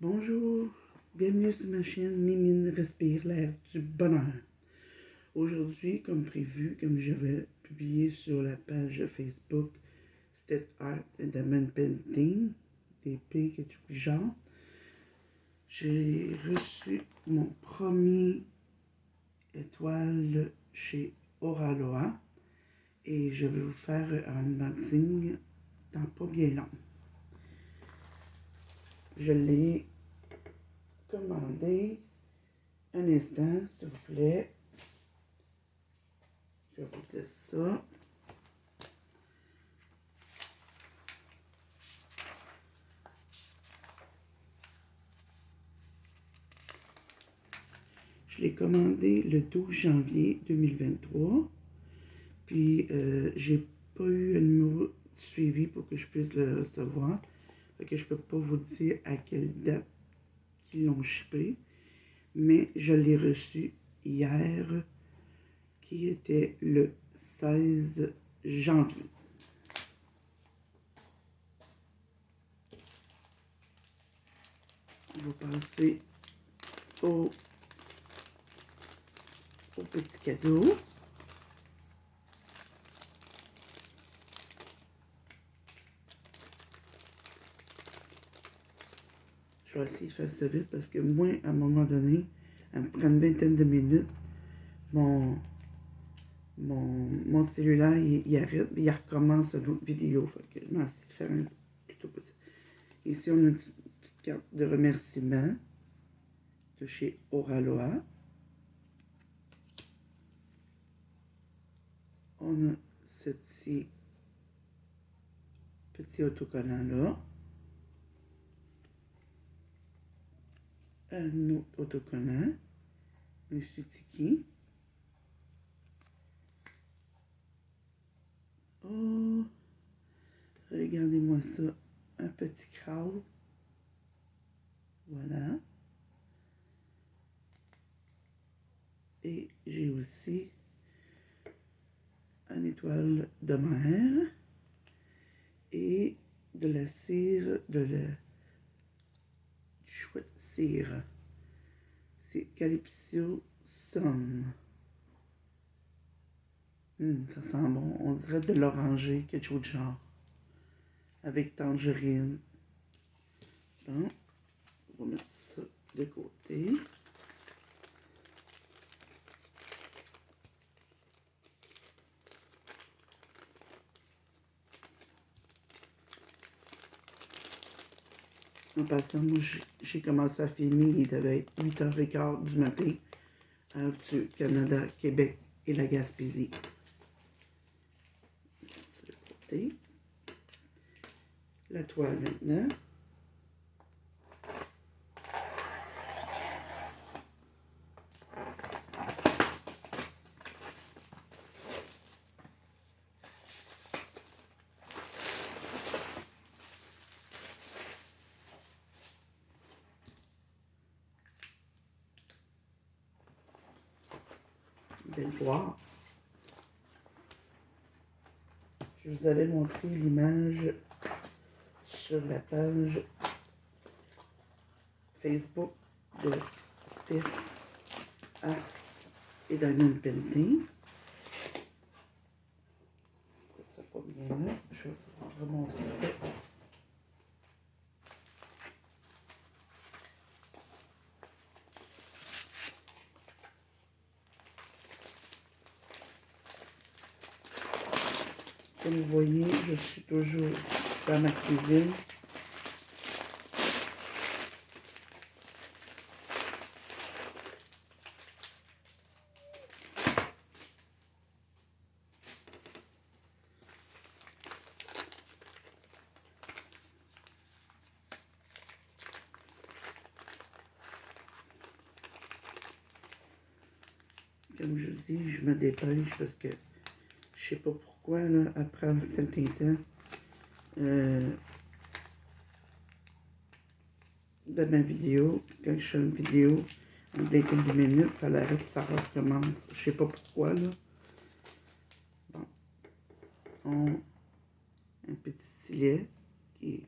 Bonjour, bienvenue sur ma chaîne Mimine Respire l'air du bonheur. Aujourd'hui, comme prévu, comme j'avais publié sur la page Facebook Step Art and Diamond Painting, TP, quelque chose du genre, j'ai reçu mon premier étoile chez Oraloa et je vais vous faire un unboxing dans pas bien long. Je l'ai commandé. Un instant, s'il vous plaît. Je vais vous dire ça. Je l'ai commandé le 12 janvier 2023. Puis, j'ai pas eu un numéro de suivi pour que je puisse le recevoir. Fait que je peux pas vous dire à quelle date qu'ils l'ont shippé. Mais je l'ai reçu hier, qui était le 16 janvier. On va passer au petit cadeau. Je vais essayer de faire ça vite parce que moi, à un moment donné, elle me prend une vingtaine de minutes. Mon cellulaire, il arrête, il recommence une autre vidéo. Fait que je vais essayer de faire un plutôt petit. Ici, on a une petite carte de remerciement de chez Oraloa. On a ce petit autocollant-là. Un autre autocollant. Monsieur Tiki. Oh, regardez-moi ça. Un petit crawl. Voilà. Et j'ai aussi une étoile de mer et de la cire, du chouette cire. C'est Calypso Sun. Ça sent bon. On dirait de l'oranger, quelque chose de genre. Avec tangerine. Bon, on va mettre ça de côté. En passant, moi, j'ai commencé à filmer, il devait être 8h15 du matin, heure du Canada, Québec et la Gaspésie. On va mettre ça de côté. La toile maintenant. Belle voir. Je vous avais montré l'image sur la page Facebook de Step Art et Diamond Painting. Ça pas bien là. Je vais vous remontrer ça. Comme vous voyez, je suis toujours dans ma cuisine. Comme je vous dis, je me dépêche parce que je sais pas pourquoi, là, après un certain temps, de ma vidéo, quand je fais une vidéo, une vingtaine de minutes, ça l'arrête et ça recommence. Je sais pas pourquoi, là. Bon. Un petit stylet qui est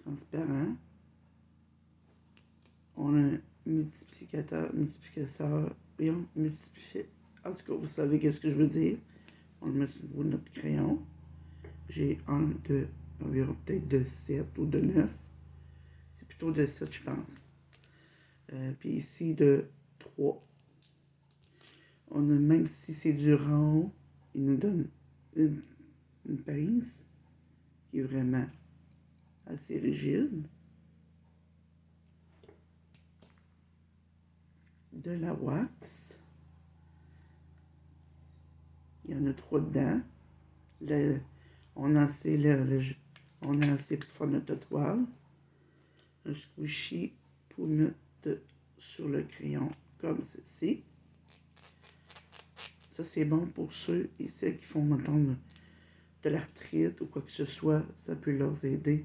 transparent. On a un multiplicateur, en tout cas, vous savez qu'est-ce que je veux dire. On le met sur le bout de notre crayon. J'ai un de environ peut-être de 7 ou de 9. C'est plutôt de 7, je pense. Puis ici, de 3. On a, même si c'est du rond, il nous donne une pince qui est vraiment assez rigide. De la wax. Il y en a 3 dedans. On a assez pour faire notre toile. Un squishy pour mettre sur le crayon comme ceci. Ça, c'est bon pour ceux et celles qui font, mettons, de l'arthrite ou quoi que ce soit. Ça peut leur aider.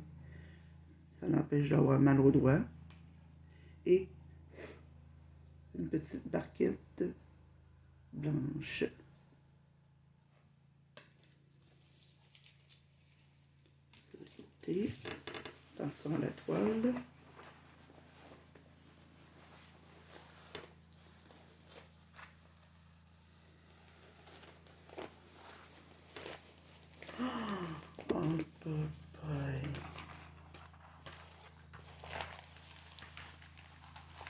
Ça l'empêche d'avoir mal aux doigts. Et une petite barquette blanche. De côté. Attention à la toile. Oh, papaye.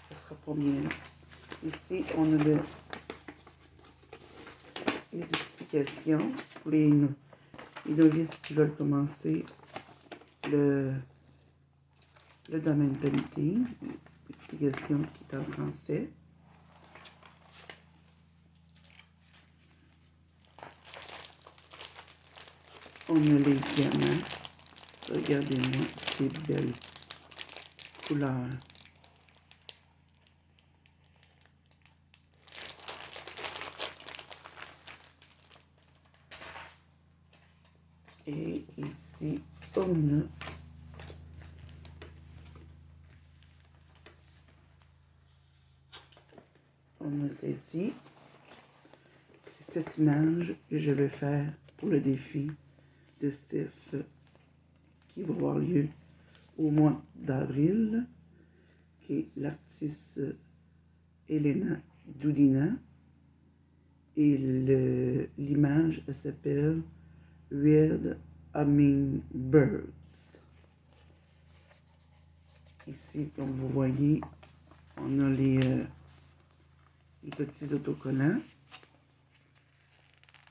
Ça sera pas bien là. Ici, on a les explications pour les novices qui veulent commencer le domaine painting. L'explication qui est en français. On a les diamants. Regardez-moi ces belles couleurs. Et ici, on a ceci. C'est cette image que je vais faire pour le défi de Steph qui va avoir lieu au mois d'avril, qui est l'artiste Elena Dudina. Et l'image, elle s'appelle Red Hummingbirds. Ici, comme vous voyez, on a les petits autocollants.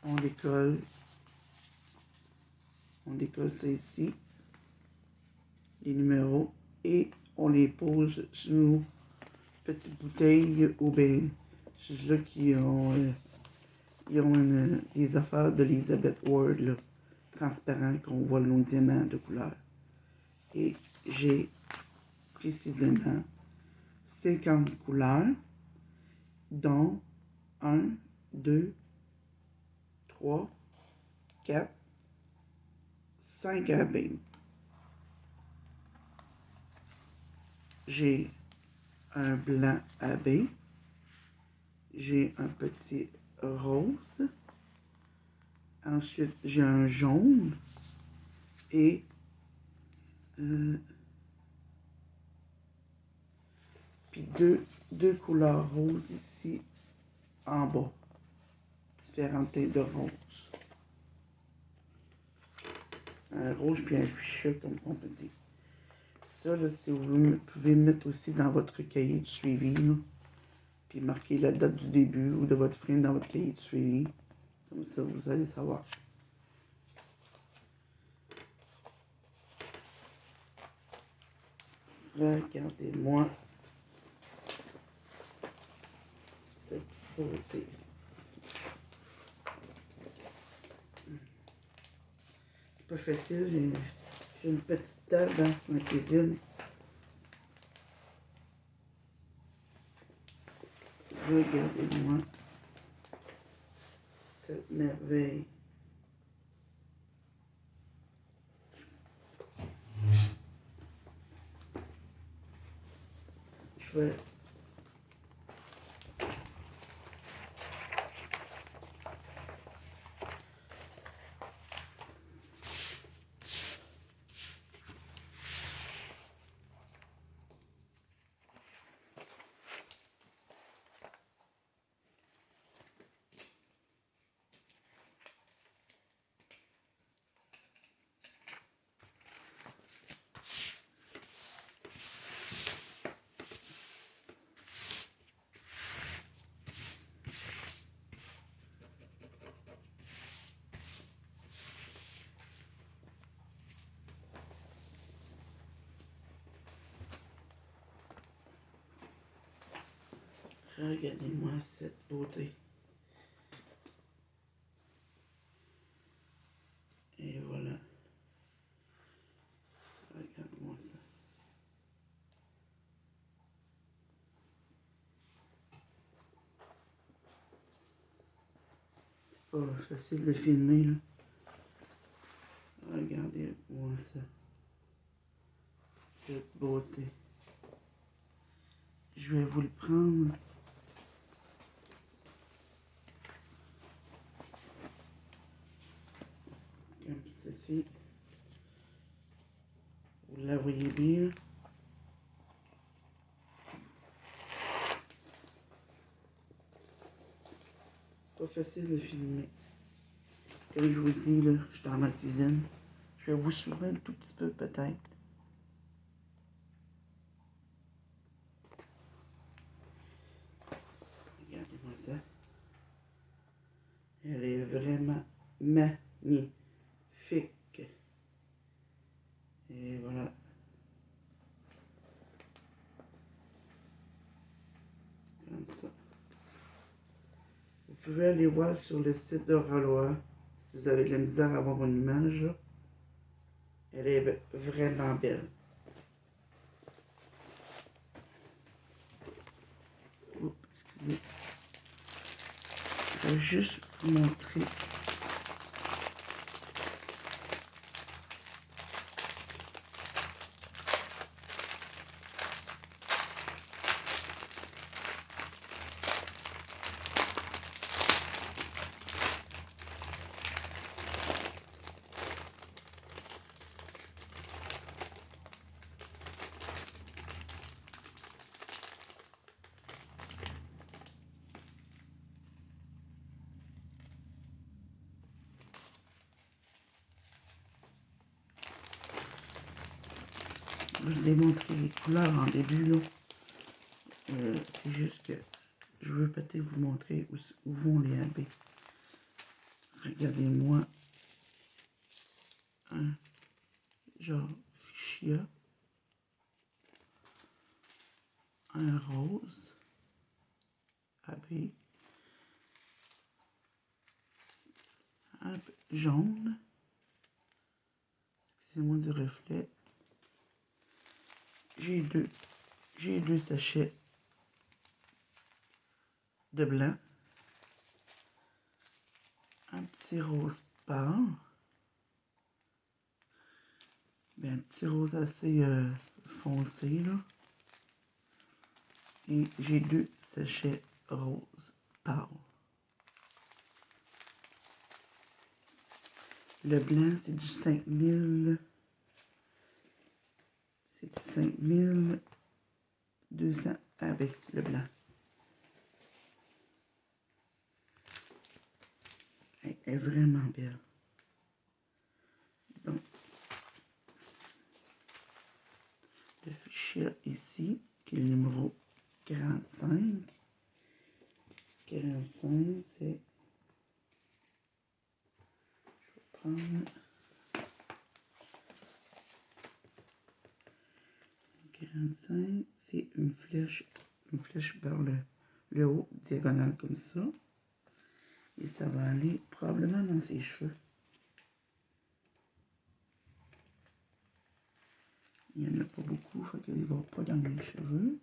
On décolle ça ici, les numéros, et on les pose sur nos petites bouteilles ou bien ceux-là qui ont les affaires d'Elizabeth Ward, là, transparent, qu'on voit nos diamants de couleur. Et j'ai précisément 50 couleurs, dont 1, 2, 3, 4, 5 abeilles. J'ai un blanc abeille. J'ai un petit rose. Ensuite, j'ai un jaune. Et puis deux couleurs roses ici en bas. Différentes teintes de rose. Un rouge puis un fuchsia, comme on peut dire. Ça, là, si vous pouvez mettre aussi dans votre cahier de suivi, là, puis marquer la date du début ou de votre fin dans votre cahier de suivi. Comme ça, vous allez savoir. Regardez-moi cette beauté. C'est pas facile, j'ai une petite table dans ma cuisine. Regardez-moi cette merveille. Je vais Regardez-moi cette beauté. Et voilà. Regarde-moi ça. C'est pas facile de filmer, là. Regardez-moi ça. Cette beauté. Je vais vous le prendre. Comme ceci. Vous la voyez bien. C'est pas facile de filmer. Comme je vous dis, là, je suis dans ma cuisine. Je vais vous suivre un tout petit peu peut-être. Regardez-moi ça. Elle est vraiment magnifique. Et voilà. Comme ça. Vous pouvez aller voir sur le site de Ralois si vous avez de la misère à avoir une image. Elle est vraiment belle. Oups, excusez. Je vais juste vous montrer. Je vous ai montré les couleurs en début, là. C'est juste que je veux peut-être vous montrer où vont les abeilles. Regardez-moi un genre fuchsia, un rose, abeille, un jaune, excusez-moi du reflet. J'ai deux sachets de blanc, un petit rose pâle, ben, un petit rose assez foncé là, et j'ai deux sachets rose pâle. Le blanc c'est du 5000, c'est du 5200 avec le blanc. Elle est vraiment belle. Donc, le fuchsia ici, qui est le numéro 45. 45, c'est... Je vais prendre... 45, c'est une flèche vers le haut, diagonale comme ça. Et ça va aller probablement dans ses cheveux. Il n'y en a pas beaucoup, fait qu'il ne va pas dans les cheveux.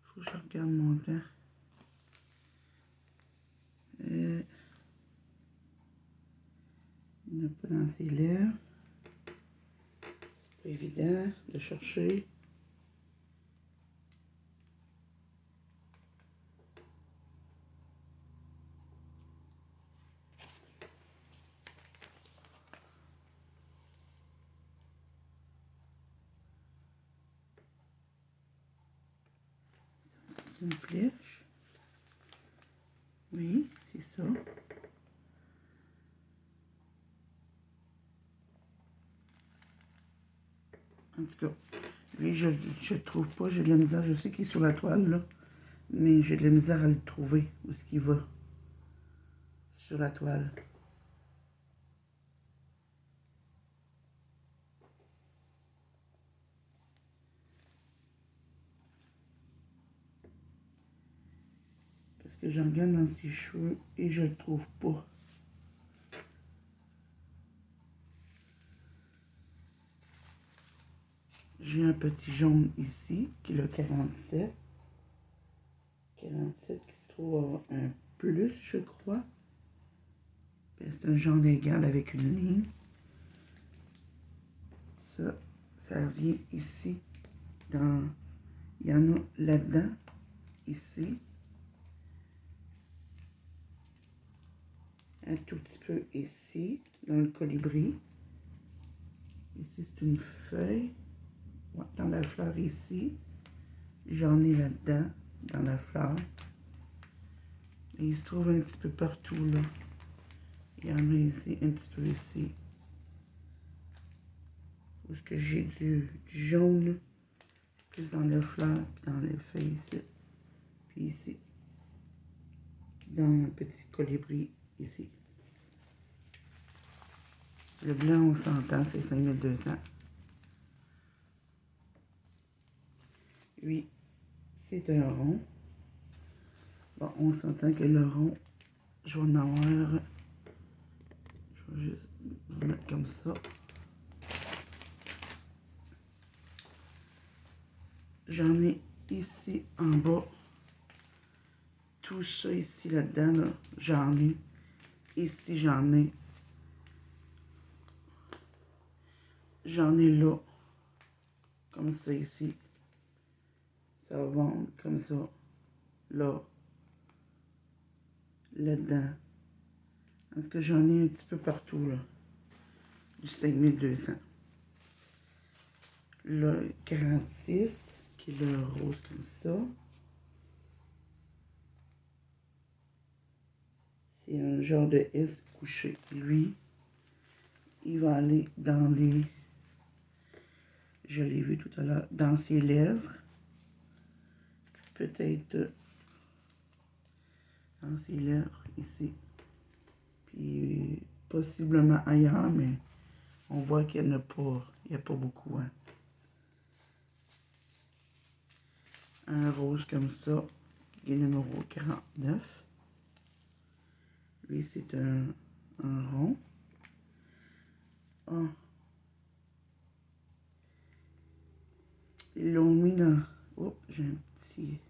Faut que je regarde mon temps. Il n'y en a pas dans ses lèvres. C'est pas évident de chercher. C'est une flèche. Oui, c'est ça. En tout cas, Lui, je le trouve pas. J'ai de la misère. Je sais qu'il est sur la toile, là. Mais j'ai de la misère à le trouver. Où est-ce qu'il va? Sur la toile. Parce que je regarde dans ses cheveux et je le trouve pas. J'ai un petit jaune ici, qui est le 47. 47 qui se trouve avoir un plus, je crois. C'est un jaune égal avec une ligne. Ça vient ici. Il y en a là-dedans, ici. Un tout petit peu ici, dans le colibri. Ici, c'est une feuille. Ouais, dans la fleur ici. J'en ai là-dedans, dans la fleur. Et il se trouve un petit peu partout, là. Il y en a ici, un petit peu ici. Où est-ce que j'ai du jaune, plus dans la fleur, puis dans les feuilles ici. Puis ici. Dans un petit colibri ici. Le blanc, on s'entend, c'est 5200. Lui, c'est un rond. Bon, on s'entend que le rond, je vais en avoir. Je vais juste vous mettre comme ça. J'en ai ici en bas. Tout ça ici, là-dedans, là, j'en ai. Ici, j'en ai. J'en ai là. Comme ça ici. Ça va vendre comme ça. Là. Là-dedans. Parce que j'en ai un petit peu partout, là. Du 5200. Là, 46, qui est le rose comme ça. C'est un genre de S couché. Lui, il va aller dans les... Je l'ai vu tout à l'heure. Dans ses lèvres. Peut-être dans ses lèvres, ici. Puis possiblement ailleurs, mais on voit qu'il n'y en a pas, il n'y a pas beaucoup. Hein. Un rose comme ça, qui est numéro 49. Lui, c'est un rond. Oh. Ils l'ont mis dans... Oh, j'ai un petit...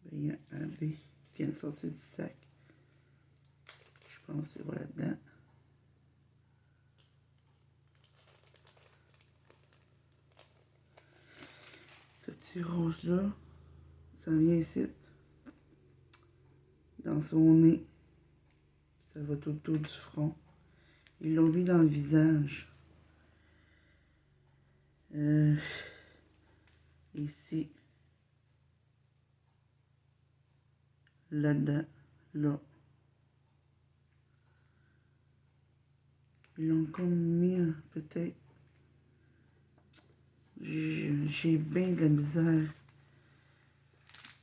brillant AB qui vient de sortir du sac. Je pense que c'est là-dedans. Ce petit rose-là, ça vient ici, dans son nez. Ça va tout autour du front. Ils l'ont mis dans le visage. Ici. Là-dedans. Là. Ils l'ont comme mis, peut-être. J'ai bien de la misère.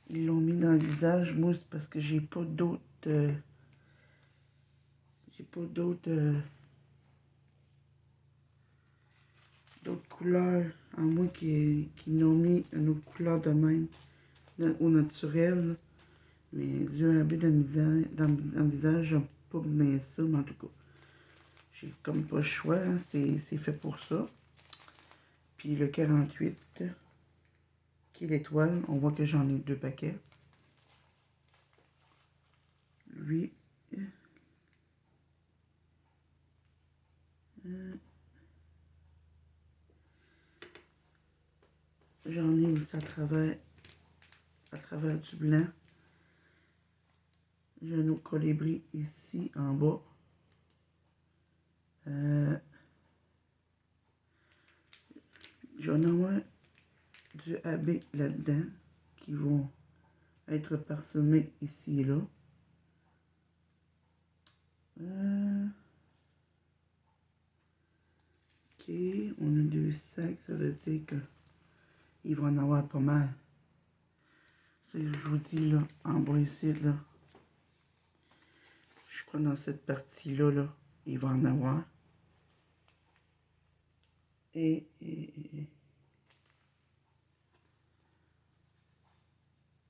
Ils l'ont mis dans le visage. Moi, c'est parce que j'ai pas d'autres... j'ai pas d'autres couleurs. À moins qu'ils n'ont mis une autre couleur de même. Au naturel. Mais Dieu a bien de la misère. Dans le visage, j'aime pas bien ça. Mais en tout cas, j'ai comme pas le choix. Hein, c'est fait pour ça. Puis le 48, qui est l'étoile, on voit que j'en ai 2 paquets. Lui, j'en ai aussi à travers du blanc. J'ai un autre colibri ici en bas. J'en ai du AB là-dedans qui vont être parsemés ici et là. Ok, on a 2 sacs, ça veut dire qu'il va en avoir pas mal. Ça, je vous dis, là, en bas ici, là, je crois dans cette partie-là, là, il va en avoir. Et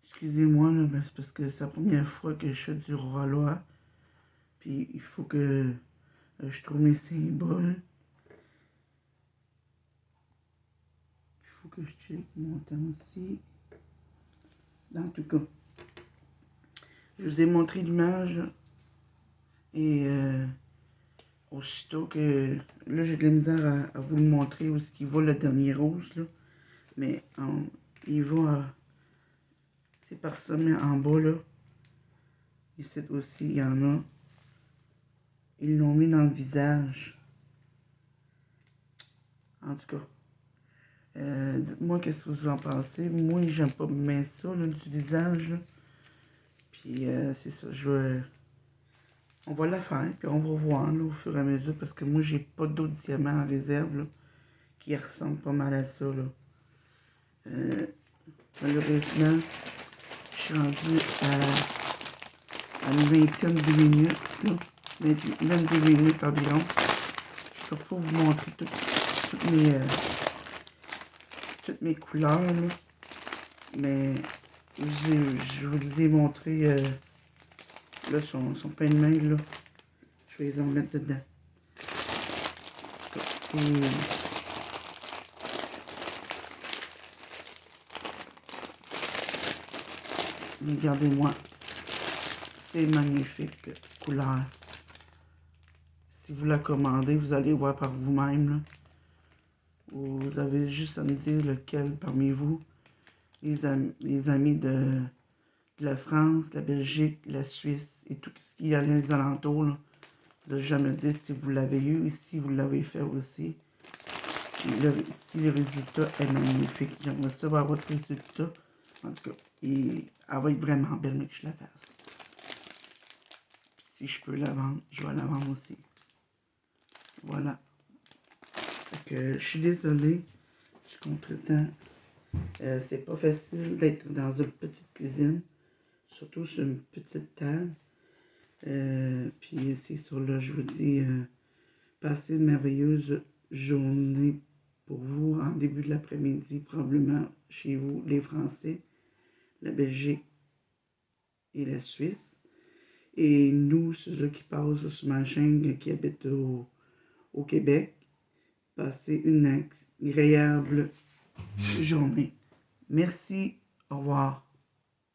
excusez-moi, là, mais c'est parce que c'est la première fois que je fais du roi. Puis il faut que je trouve mes symboles. Il faut que je check mon temps aussi. En tout cas, je vous ai montré l'image. Et aussitôt que... Là, j'ai de la misère à vous le montrer où est-ce qu'il va le dernier rose, là. Mais il va... c'est parsemé en bas, là. Ici aussi, il y en a. Ils l'ont mis dans le visage. En tout cas. Dites-moi qu'est-ce que vous en pensez. Moi, j'aime pas mettre ça, là, du visage, là. Puis, c'est ça, on va la faire, puis on va voir, là, au fur et à mesure, parce que moi, j'ai pas d'autres diamants en réserve, là, qui ressemblent pas mal à ça, là. Malheureusement, je suis rendu à une vingtaine de minutes, là. 22 minutes environ. Je peux pas vous montrer toutes mes couleurs, là. Mais je vous les ai montré, là, son pain de main, là. Je vais les en mettre dedans. Regardez-moi. C'est magnifique couleur. Si vous la commandez, vous allez voir par vous-même. Vous avez juste à me dire lequel parmi vous, les amis de la France, la Belgique, la Suisse et tout ce qui y a dans les alentours. Là. Vous n'allez jamais dire si vous l'avez eu et si vous l'avez fait aussi. Si le résultat est magnifique. J'aimerais savoir votre résultat. En tout cas, elle va être vraiment belle, mais que je la fasse. Si je peux la vendre, je vais la vendre aussi. Voilà. Je suis désolée du contretemps. C'est pas facile d'être dans une petite cuisine, surtout sur une petite table. Puis c'est sur là, je vous dis, passez une merveilleuse journée pour vous en début de l'après-midi, probablement chez vous, les Français, la Belgique et la Suisse. Et nous, ceux qui passent sur ma chaîne, qui habitent au Québec, passez une agréable journée. Merci. Au revoir.